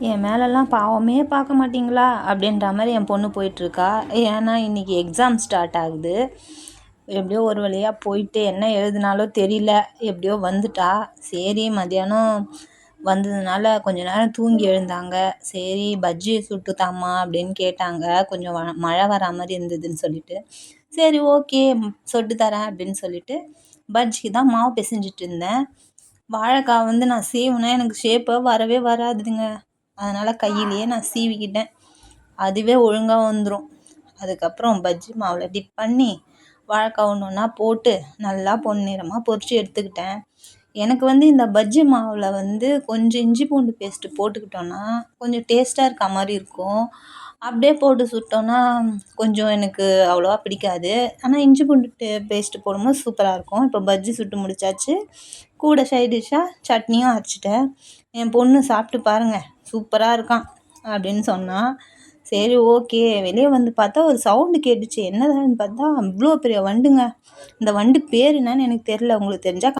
என் மேலெல்லாம் பாவமே பார்க்க மாட்டீங்களா அப்படின்ற மாதிரி என் பொண்ணு போயிட்டுருக்கா. ஏன்னா இன்றைக்கி எக்ஸாம் ஸ்டார்ட் ஆகுது. எப்படியோ ஒரு வழியாக போயிட்டு என்ன எழுதுனாலோ தெரியல, எப்படியோ வந்துட்டா. சரி மதியானம் வந்ததுனால கொஞ்ச நேரம் தூங்கி எழுந்தாங்க. சரி பஜ்ஜி சுட்டு தாம்மா அப்படின்னு கேட்டாங்க. கொஞ்சம் மழை வரா மாதிரி இருந்ததுன்னு சொல்லிட்டு, சரி ஓகே சுட்டு தரேன் அப்படின்னு சொல்லிட்டு பஜ்ஜிக்கு தான் மாவு பிசைஞ்சிட்டு இருந்தேன். வாழைக்காய் வந்து நான் சீவுனா எனக்கு ஷேப்பாக வரவே வராதுங்க. அதனால் கையிலேயே நான் சீவிக்கிட்டேன். அதுவே ஒழுங்காக வந்துடும். அதுக்கப்புறம் பஜ்ஜி மாவில் டிப் பண்ணி வாழைக்காய் ஒன்று ஒன்றா போட்டு நல்லா பொன்னிறமாக பொரித்து எடுத்துக்கிட்டேன். எனக்கு வந்து இந்த பஜ்ஜி மாவில் வந்து கொஞ்சம் இஞ்சி பூண்டு பேஸ்ட்டு போட்டுக்கிட்டோன்னா கொஞ்சம் டேஸ்ட்டாக இருக்க மாதிரி இருக்கும். அப்படியே போட்டு சுட்டோன்னா கொஞ்சம் எனக்கு அவ்வளோவா பிடிக்காது. ஆனால் இஞ்சி பூண்டு பேஸ்ட்டு போடும்போது சூப்பராக இருக்கும். இப்போ பஜ்ஜி சுட்டு முடிச்சாச்சு. கூட சைட் டிஷ்ஷாக சட்னியும் அரைச்சிட்டேன். என் பொண்ணு சாப்பிட்டு பாருங்கள் சூப்பராக இருக்கான் அப்படின்னு சொன்னான். சரி ஓகே. வெளியே வந்து பார்த்தா ஒரு சவுண்டு கேட்டுச்சு. என்னதான்னு பார்த்தா அவ்வளோ பெரிய வண்டுங்க. இந்த வண்டு பேர் என்னன்னு எனக்கு தெரில. உங்களுக்கு தெரிஞ்சால்